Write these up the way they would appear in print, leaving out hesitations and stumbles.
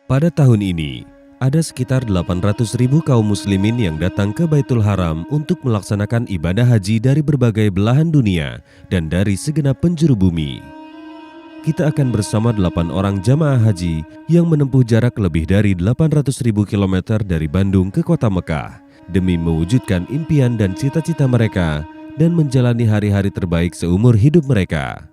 Pada tahun ini, ada sekitar 800.000 kaum muslimin yang datang ke Baitul Haram untuk melaksanakan ibadah haji dari berbagai belahan dunia dan dari segenap penjuru bumi. Kita akan bersama 8 orang jamaah haji yang menempuh jarak lebih dari 800.000 kilometer dari Bandung ke kota Mekah demi mewujudkan impian dan cita-cita mereka dan menjalani hari-hari terbaik seumur hidup mereka.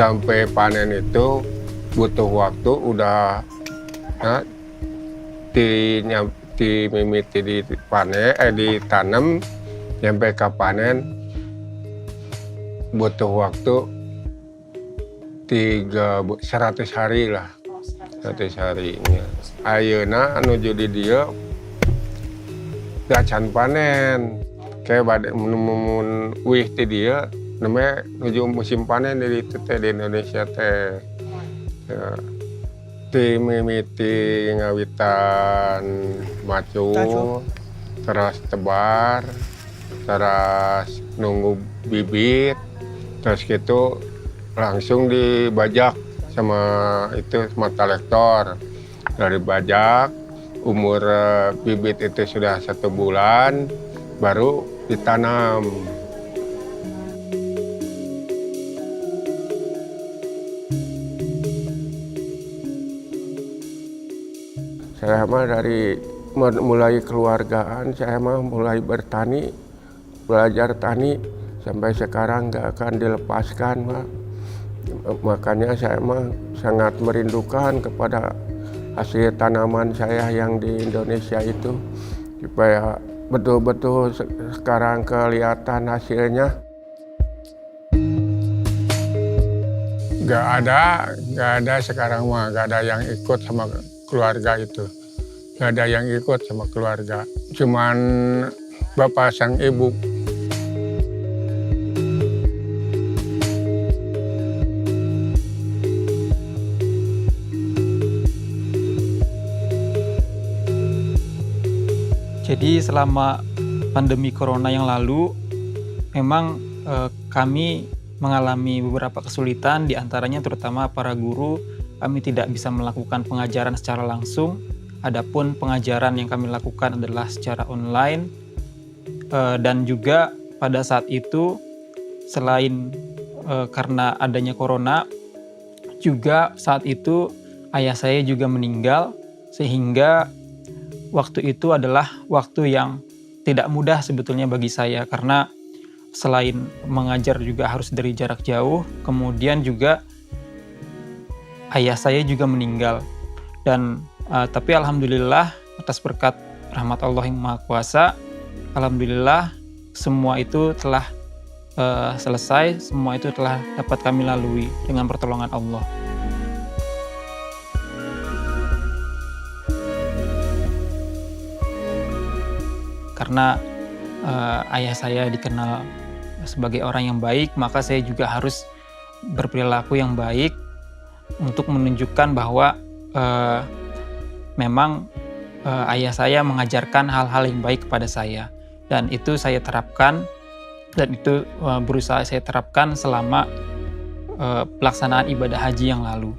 Sampai panen itu butuh waktu udah nah, dimimiti ditanam sampai ke panen butuh waktu 100 hari lah, 100 harinya. Ayeuna nuju di dia gak can panen kayak badai mun wih ti dia namanya nuju musim panen di Indonesia teh. Ya, mimiti ngawitan macu terus tebar terus nunggu bibit terus gitu langsung dibajak sama itu mata lektor dari bajak umur bibit itu sudah 1 bulan baru ditanam. Saya mah dari mulai keluargaan, saya mah mulai bertani, belajar tani sampai sekarang nggak akan dilepaskan, Pak. Makanya saya mah sangat merindukan kepada hasil tanaman saya yang di Indonesia itu supaya betul-betul sekarang kelihatan hasilnya. Nggak ada sekarang mah, nggak ada yang ikut sama keluarga itu. Nggak ada yang ikut sama keluarga. Cuman bapak sang ibu. Jadi selama pandemi corona yang lalu, memang kami mengalami beberapa kesulitan, diantaranya terutama para guru, kami tidak bisa melakukan pengajaran secara langsung. Adapun pengajaran yang kami lakukan adalah secara online, dan juga pada saat itu selain karena adanya corona, juga saat itu ayah saya juga meninggal, sehingga waktu itu adalah waktu yang tidak mudah sebetulnya bagi saya karena selain mengajar juga harus dari jarak jauh, kemudian juga ayah saya juga meninggal. Dan tapi alhamdulillah atas berkat rahmat Allah yang Maha Kuasa, alhamdulillah semua itu telah selesai, semua itu telah dapat kami lalui dengan pertolongan Allah. Karena ayah saya dikenal sebagai orang yang baik, maka saya juga harus berperilaku yang baik untuk menunjukkan bahwa memang ayah saya mengajarkan hal-hal yang baik kepada saya. Dan itu saya terapkan, dan itu berusaha saya terapkan selama pelaksanaan ibadah haji yang lalu.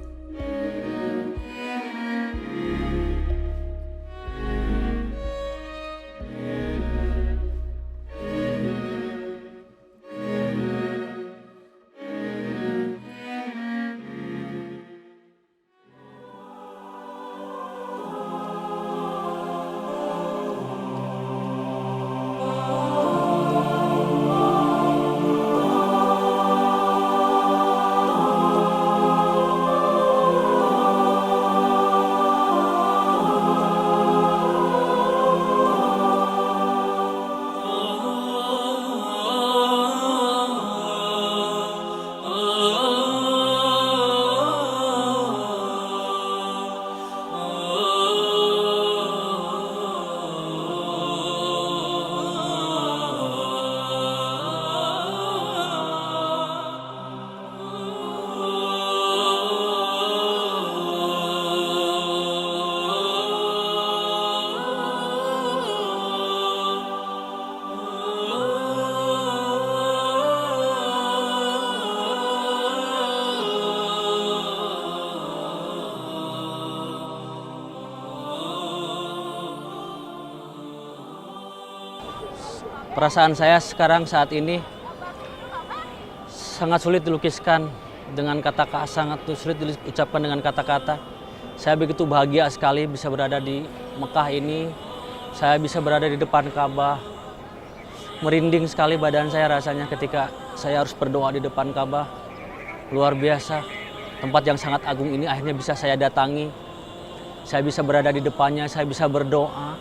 Perasaan saya sekarang saat ini sangat sulit dilukiskan dengan kata-kata, sangat sulit diucapkan dengan kata-kata. Saya begitu bahagia sekali bisa berada di Mekah ini. Saya bisa berada di depan Ka'bah. Merinding sekali badan saya rasanya ketika saya harus berdoa di depan Ka'bah. Luar biasa. Tempat yang sangat agung ini akhirnya bisa saya datangi. Saya bisa berada di depannya, saya bisa berdoa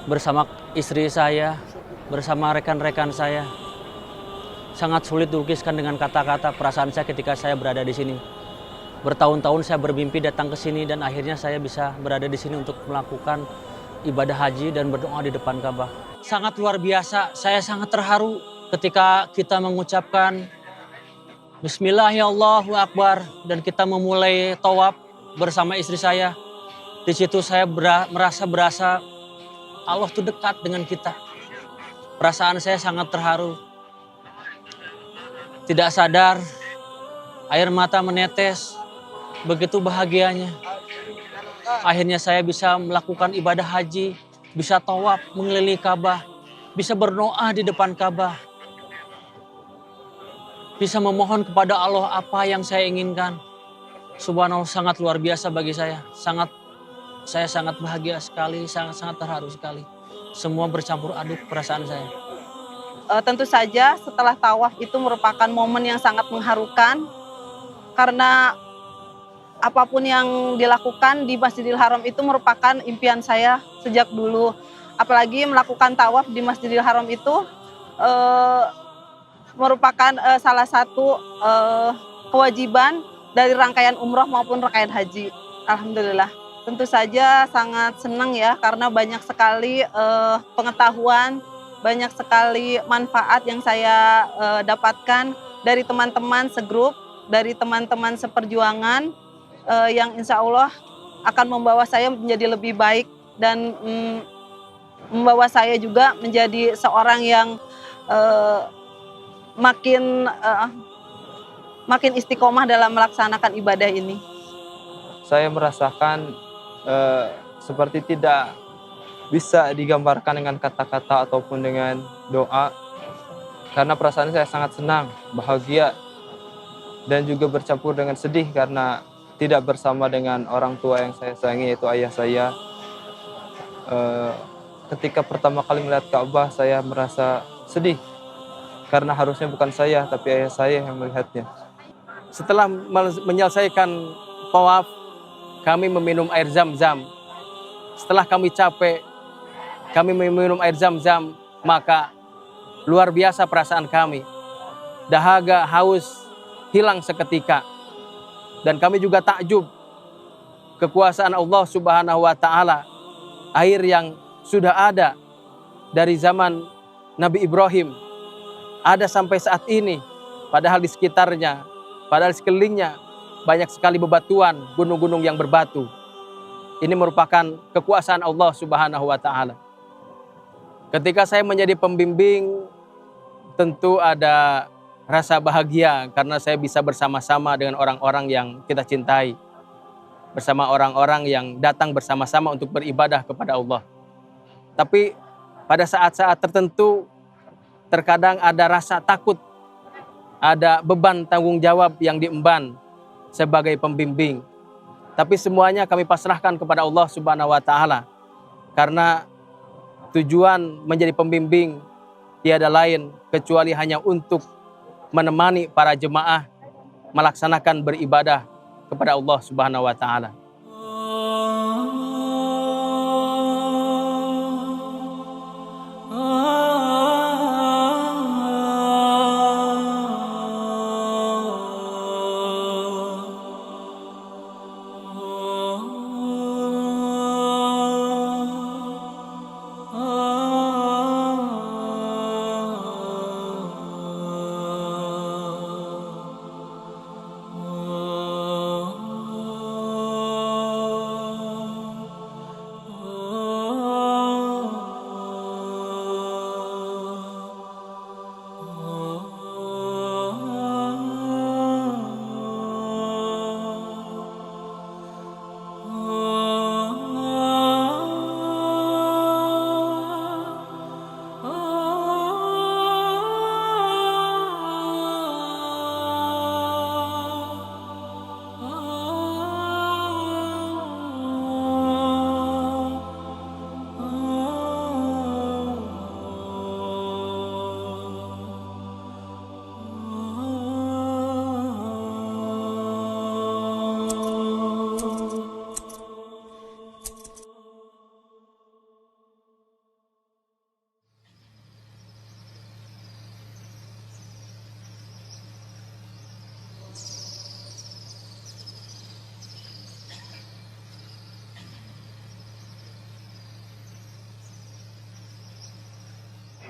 bersama istri saya, bersama rekan-rekan saya. Sangat sulit dilukiskan dengan kata-kata perasaan saya ketika saya berada di sini. Bertahun-tahun saya bermimpi datang ke sini dan akhirnya saya bisa berada di sini untuk melakukan ibadah haji dan berdoa di depan Ka'bah. Sangat luar biasa, saya sangat terharu ketika kita mengucapkan Bismillahirrahmanirrahim dan kita memulai tawaf bersama istri saya. Di situ saya berasa Allah tuh dekat dengan kita. Perasaan saya sangat terharu. Tidak sadar, air mata menetes, begitu bahagianya. Akhirnya saya bisa melakukan ibadah haji, bisa tawaf mengelilingi Ka'bah, bisa berdoa di depan Ka'bah. Bisa memohon kepada Allah apa yang saya inginkan. Subhanallah, sangat luar biasa bagi saya. Saya sangat bahagia sekali, sangat terharu sekali. Semua bercampur aduk perasaan saya. Tentu saja setelah tawaf itu merupakan momen yang sangat mengharukan. Karena apapun yang dilakukan di Masjidil Haram itu merupakan impian saya sejak dulu. Apalagi melakukan tawaf di Masjidil Haram itu merupakan salah satu kewajiban dari rangkaian umroh maupun rangkaian haji. Alhamdulillah. Tentu saja sangat senang ya karena banyak sekali pengetahuan, banyak sekali manfaat yang saya dapatkan dari teman-teman segrup, dari teman-teman seperjuangan yang insya Allah akan membawa saya menjadi lebih baik dan membawa saya juga menjadi seorang yang makin istiqomah dalam melaksanakan ibadah ini. Saya merasakan seperti tidak bisa digambarkan dengan kata-kata ataupun dengan doa, karena perasaan saya sangat senang, bahagia, dan juga bercampur dengan sedih karena tidak bersama dengan orang tua yang saya sayangi, yaitu ayah saya. Ketika pertama kali melihat Ka'bah, saya merasa sedih karena harusnya bukan saya tapi ayah saya yang melihatnya. Setelah menyelesaikan tawaf, kami meminum air zam-zam. Setelah kami capek, kami meminum air zam-zam, maka luar biasa perasaan kami. Dahaga, haus, hilang seketika. Dan kami juga takjub kekuasaan Allah Subhanahu wa Ta'ala. Air yang sudah ada dari zaman Nabi Ibrahim, ada sampai saat ini, padahal di sekitarnya, padahal sekelilingnya banyak sekali bebatuan, gunung-gunung yang berbatu. Ini merupakan kekuasaan Allah Subhanahu wa Ta'ala. Ketika saya menjadi pembimbing, tentu ada rasa bahagia karena saya bisa bersama-sama dengan orang-orang yang kita cintai, bersama orang-orang yang datang bersama-sama untuk beribadah kepada Allah. Tapi pada saat-saat tertentu terkadang ada rasa takut, ada beban tanggung jawab yang diemban sebagai pembimbing. Tapi semuanya kami pasrahkan kepada Allah Subhanahu wa Ta'ala. Karena tujuan menjadi pembimbing tiada lain kecuali hanya untuk menemani para jemaah melaksanakan beribadah kepada Allah Subhanahu wa Ta'ala.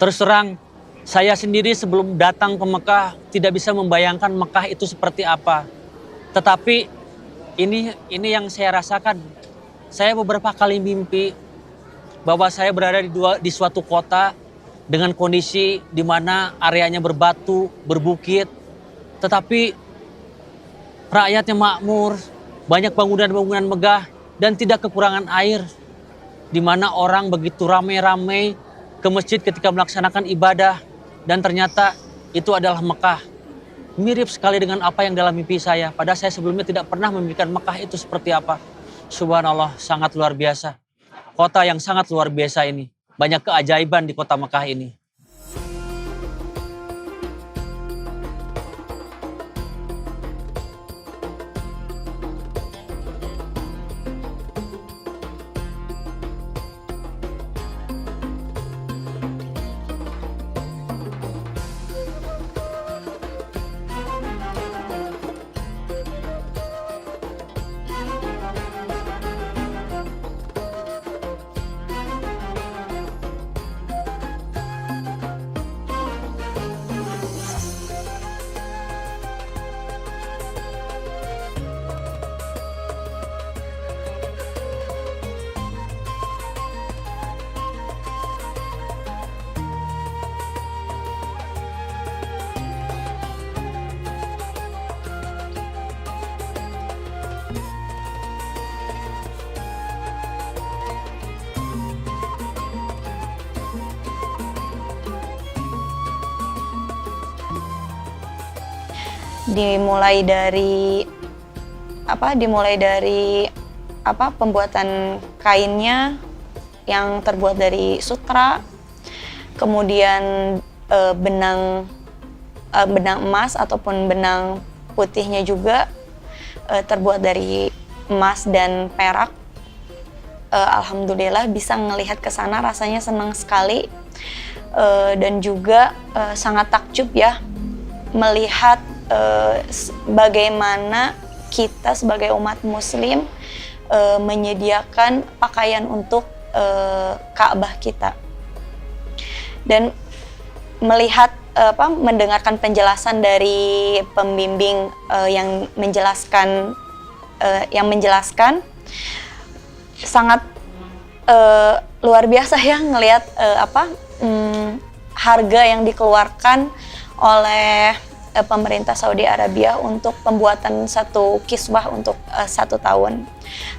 Terus terang, saya sendiri sebelum datang ke Mekah tidak bisa membayangkan Mekah itu seperti apa. Tetapi ini yang saya rasakan. Saya beberapa kali mimpi bahwa saya berada di suatu kota dengan kondisi di mana areanya berbatu, berbukit, tetapi rakyatnya makmur, banyak bangunan-bangunan megah dan tidak kekurangan air, di mana orang begitu ramai-ramai ke masjid ketika melaksanakan ibadah, dan ternyata itu adalah Mekah. Mirip sekali dengan apa yang dalam mimpi saya, padahal saya sebelumnya tidak pernah memimpikan Mekah itu seperti apa. Subhanallah, sangat luar biasa. Kota yang sangat luar biasa ini. Banyak keajaiban di kota Mekah ini. Dimulai dari pembuatan kainnya yang terbuat dari sutra, kemudian benang emas ataupun benang putihnya juga terbuat dari emas dan perak. Alhamdulillah bisa melihat ke sana, rasanya senang sekali dan juga sangat takjub ya melihat bagaimana kita sebagai umat muslim menyediakan pakaian untuk Ka'bah kita. Dan mendengarkan penjelasan dari pembimbing yang menjelaskan sangat luar biasa ya ngelihat harga yang dikeluarkan oleh pemerintah Saudi Arabia untuk pembuatan satu kiswah untuk 1 tahun.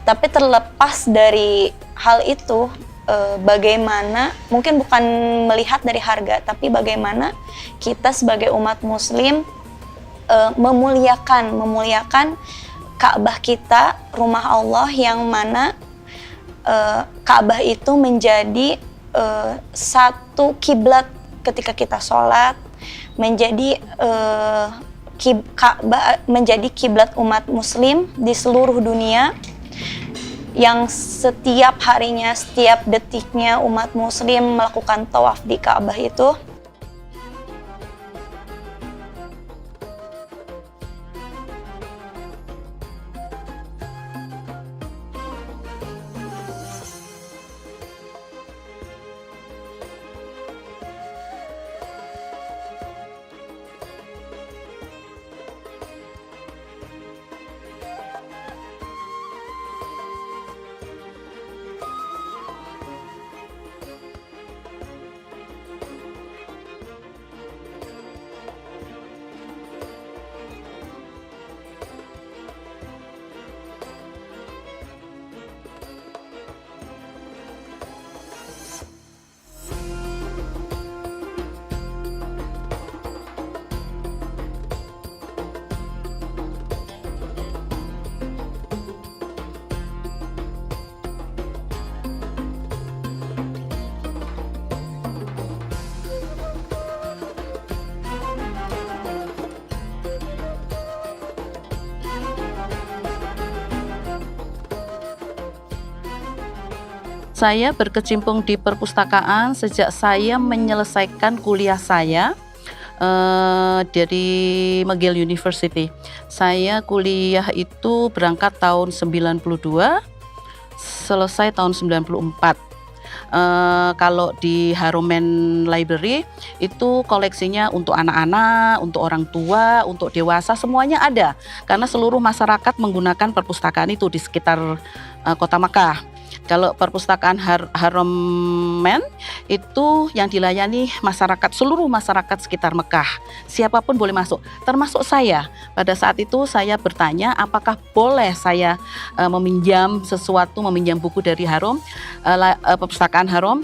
Tapi terlepas dari hal itu, bagaimana, mungkin bukan melihat dari harga, tapi bagaimana kita sebagai umat muslim memuliakan Ka'bah kita, rumah Allah yang mana Ka'bah itu menjadi satu kiblat ketika kita sholat, menjadi Ka'bah menjadi kiblat umat muslim di seluruh dunia, yang setiap harinya, setiap detiknya umat muslim melakukan tawaf di Ka'bah itu. Saya berkecimpung di perpustakaan sejak saya menyelesaikan kuliah saya dari McGill University. Saya kuliah itu berangkat tahun 92, selesai tahun 94. Kalau di Haromen Library itu koleksinya untuk anak-anak, untuk orang tua, untuk dewasa, semuanya ada. Karena seluruh masyarakat menggunakan perpustakaan itu di sekitar kota Makkah. Kalau perpustakaan Haromen itu yang dilayani masyarakat, seluruh masyarakat sekitar Mekah. Siapapun boleh masuk, termasuk saya. Pada saat itu saya bertanya apakah boleh saya meminjam sesuatu, meminjam buku dari perpustakaan Harom.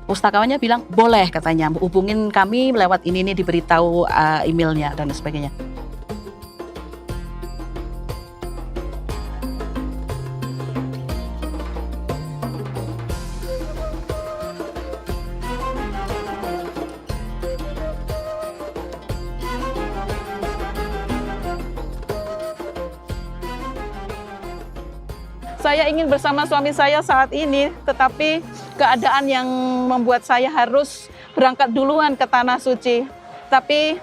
Pustakawannya bilang boleh, katanya hubungin kami lewat ini diberitahu emailnya dan sebagainya. Saya ingin bersama suami saya saat ini, tetapi keadaan yang membuat saya harus berangkat duluan ke Tanah Suci. Tapi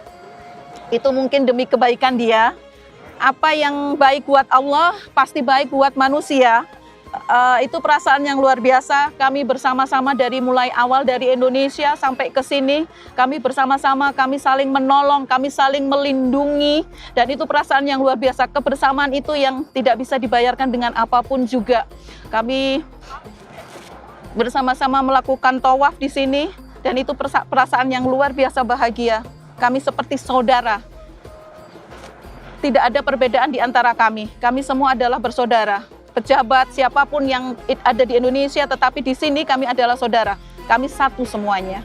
itu mungkin demi kebaikan dia. Apa yang baik buat Allah, pasti baik buat manusia. Itu perasaan yang luar biasa. Kami bersama-sama dari mulai awal dari Indonesia sampai ke sini, kami bersama-sama, kami saling menolong, kami saling melindungi, dan itu perasaan yang luar biasa. Kebersamaan itu yang tidak bisa dibayarkan dengan apapun juga. Kami bersama-sama melakukan tawaf di sini, dan itu perasaan yang luar biasa bahagia. Kami seperti saudara. Tidak ada perbedaan di antara kami. Kami semua adalah bersaudara. Pejabat, siapapun yang ada di Indonesia, tetapi di sini kami adalah saudara. Kami satu semuanya.